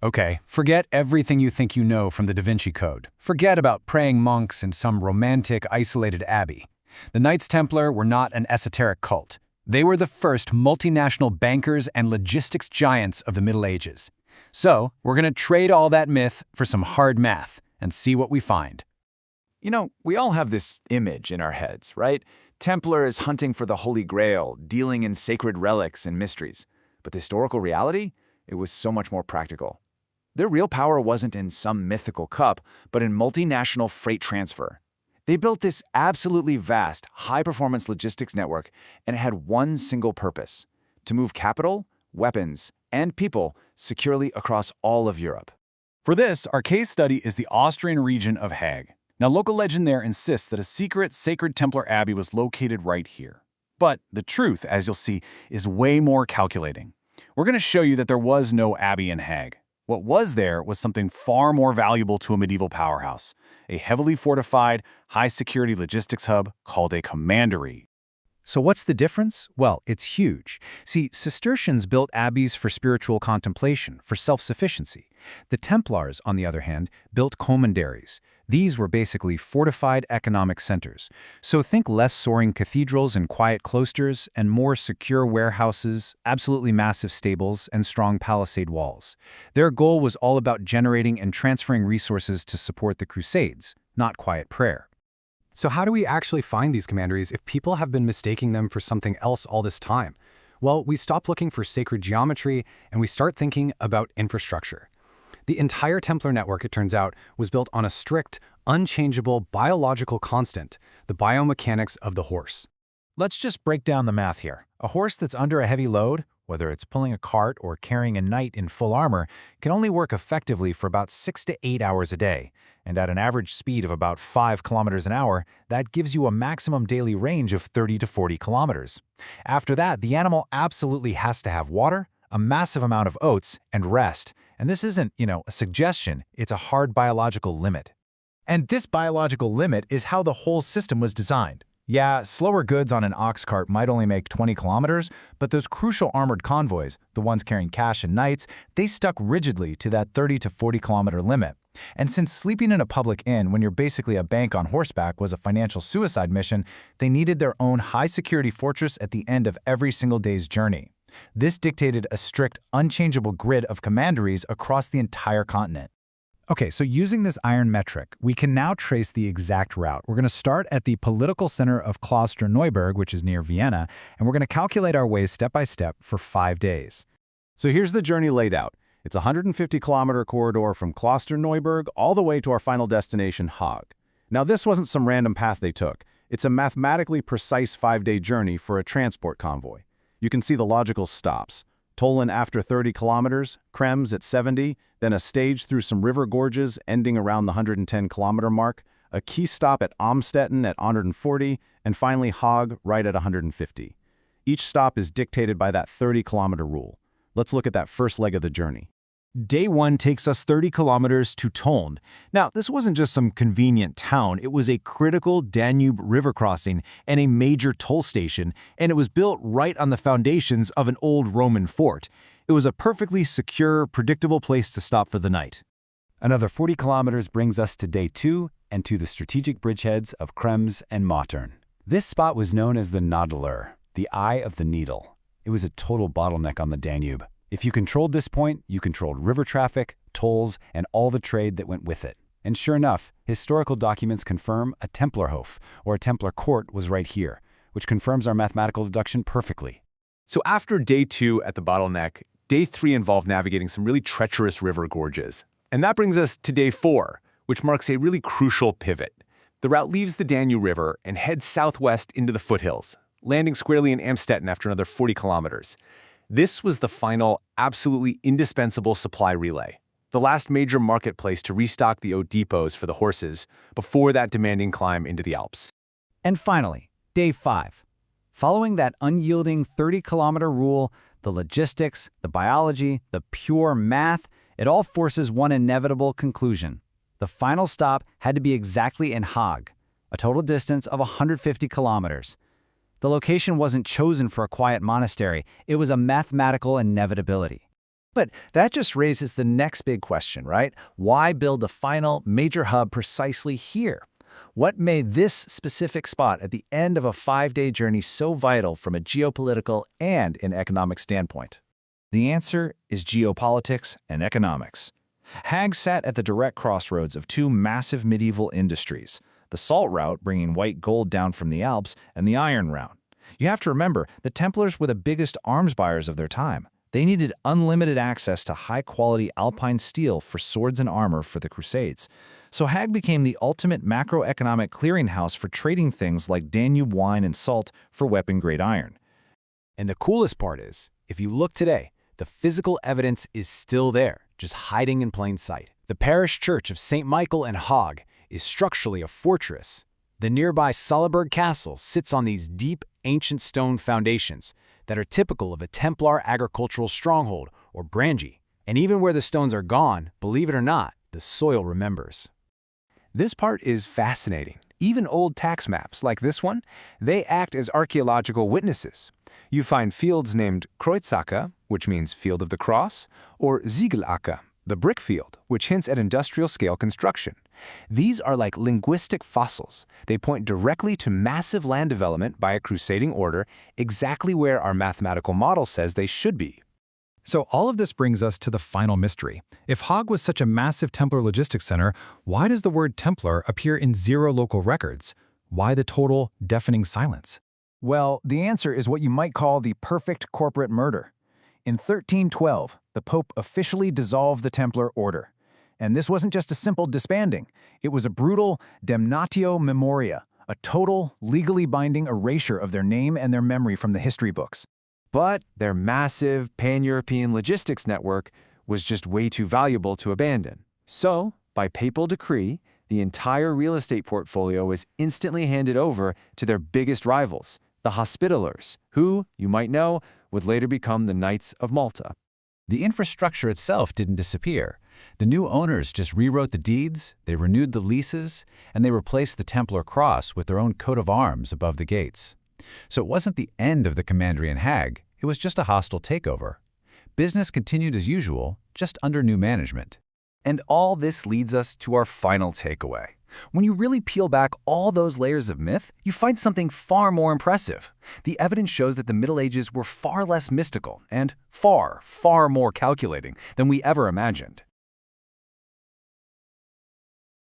Okay, forget everything you think you know from the Da Vinci Code. Forget about praying monks in some romantic, isolated abbey. The Knights Templar were not an esoteric cult. They were the first multinational bankers and logistics giants of the Middle Ages. So, we're going to trade all that myth for some hard math and see what we find. You know, we all have this image in our heads, right? Templars hunting for the Holy Grail, dealing in sacred relics and mysteries. But the historical reality? It was so much more practical. Their real power wasn't in some mythical cup, but in multinational freight transfer. They built this absolutely vast, high-performance logistics network, and it had one single purpose: to move capital, weapons, and people securely across all of Europe. For this, our case study is the Austrian region of Haag. Now, local legend there insists that a secret sacred Templar abbey was located right here. But the truth, as you'll see, is way more calculating. We're going to show you that there was no abbey in Haag. What was there was something far more valuable to a medieval powerhouse: a heavily fortified, high-security logistics hub called a commandery. So what's the difference? Well, it's huge. See, Cistercians built abbeys for spiritual contemplation, for self-sufficiency. The Templars, on the other hand, built commanderies. These were basically fortified economic centers. So think less soaring cathedrals and quiet cloisters, and more secure warehouses, absolutely massive stables, and strong palisade walls. Their goal was all about generating and transferring resources to support the Crusades, not quiet prayer. So how do we actually find these commanderies if people have been mistaking them for something else all this time? Well, we stop looking for sacred geometry and we start thinking about infrastructure. The entire Templar network, it turns out, was built on a strict, unchangeable biological constant, the biomechanics of the horse. Let's just break down the math here. A horse that's under a heavy load, whether it's pulling a cart or carrying a knight in full armor, can only work effectively for about 6 to 8 hours a day. And at an average speed of about 5 kilometers an hour, that gives you a maximum daily range of 30 to 40 kilometers. After that, the animal absolutely has to have water, a massive amount of oats, and rest. And this isn't, a suggestion, it's a hard biological limit. And this biological limit is how the whole system was designed. Yeah, slower goods on an ox cart might only make 20 kilometers, but those crucial armored convoys, the ones carrying cash and knights, they stuck rigidly to that 30 to 40 kilometer limit. And since sleeping in a public inn when you're basically a bank on horseback was a financial suicide mission, they needed their own high-security fortress at the end of every single day's journey. This dictated a strict, unchangeable grid of commanderies across the entire continent. Okay, so using this iron metric, we can now trace the exact route. We're going to start at the political center of Klosterneuburg, which is near Vienna, and we're going to calculate our way step by step for 5 days. So here's the journey laid out. It's a 150-kilometer corridor from Klosterneuburg all the way to our final destination, Haag. Now, this wasn't some random path they took. It's a mathematically precise 5-day journey for a transport convoy. You can see the logical stops. Tollin after 30 kilometers, Krems at 70, then a stage through some river gorges ending around the 110-kilometer mark, a key stop at Amstetten at 140, and finally Haag right at 150. Each stop is dictated by that 30-kilometer rule. Let's look at that first leg of the journey. Day 1 takes us 30 kilometers to Tolln. Now, this wasn't just some convenient town. It was a critical Danube river crossing and a major toll station, and it was built right on the foundations of an old Roman fort. It was a perfectly secure, predictable place to stop for the night. Another 40 kilometers brings us to Day 2 and to the strategic bridgeheads of Krems and Mattern. This spot was known as the Nadelöhr, the Eye of the Needle. It was a total bottleneck on the Danube. If you controlled this point, you controlled river traffic, tolls, and all the trade that went with it. And sure enough, historical documents confirm a Templerhof, or a Templar court, was right here, which confirms our mathematical deduction perfectly. So after Day 2 at the Bottleneck, Day 3 involved navigating some really treacherous river gorges. And that brings us to Day 4, which marks a really crucial pivot. The route leaves the Danube River and heads southwest into the foothills, landing squarely in Amstetten after another 40 kilometers. This was the final, absolutely indispensable supply relay, the last major marketplace to restock the oat depots for the horses before that demanding climb into the Alps. And finally, Day 5. Following that unyielding 30-kilometer rule, the logistics, the biology, the pure math, it all forces one inevitable conclusion. The final stop had to be exactly in Haag, a total distance of 150 kilometers. The location wasn't chosen for a quiet monastery, it was a mathematical inevitability. But that just raises the next big question, right? Why build the final major hub precisely here? What made this specific spot at the end of a 5-day journey so vital from a geopolitical and an economic standpoint? The answer is geopolitics and economics. Haag sat at the direct crossroads of two massive medieval industries, the salt route bringing white gold down from the Alps and the iron route. You have to remember, the Templars were the biggest arms buyers of their time. They needed unlimited access to high-quality alpine steel for swords and armor for the Crusades. So Haag became the ultimate macroeconomic clearinghouse for trading things like Danube wine and salt for weapon-grade iron. And the coolest part is, if you look today, the physical evidence is still there, just hiding in plain sight. The parish church of St. Michael and Haag is structurally a fortress. The nearby Salzburg Castle sits on these deep, ancient stone foundations that are typical of a Templar agricultural stronghold or brandy. And even where the stones are gone, believe it or not, the soil remembers. This part is fascinating. Even old tax maps like this one, they act as archaeological witnesses. You find fields named Kreuzacke, which means field of the cross, or Ziegelacke, the brick field, which hints at industrial-scale construction. These are like linguistic fossils. They point directly to massive land development by a crusading order, exactly where our mathematical model says they should be. So all of this brings us to the final mystery. If Haag was such a massive Templar logistics center, why does the word Templar appear in 0 local records? Why the total, deafening silence? Well, the answer is what you might call the perfect corporate murder. In 1312, the Pope officially dissolved the Templar order. And this wasn't just a simple disbanding. It was a brutal damnatio memoria, a total, legally binding erasure of their name and their memory from the history books. But their massive pan-European logistics network was just way too valuable to abandon. So, by papal decree, the entire real estate portfolio was instantly handed over to their biggest rivals, the Hospitallers, who, you might know, would later become the Knights of Malta. The infrastructure itself didn't disappear. The new owners just rewrote the deeds, they renewed the leases, and they replaced the Templar cross with their own coat of arms above the gates. So it wasn't the end of the Commandery in Haag, it was just a hostile takeover. Business continued as usual, just under new management. And all this leads us to our final takeaway. When you really peel back all those layers of myth, you find something far more impressive. The evidence shows that the Middle Ages were far less mystical and far, far more calculating than we ever imagined.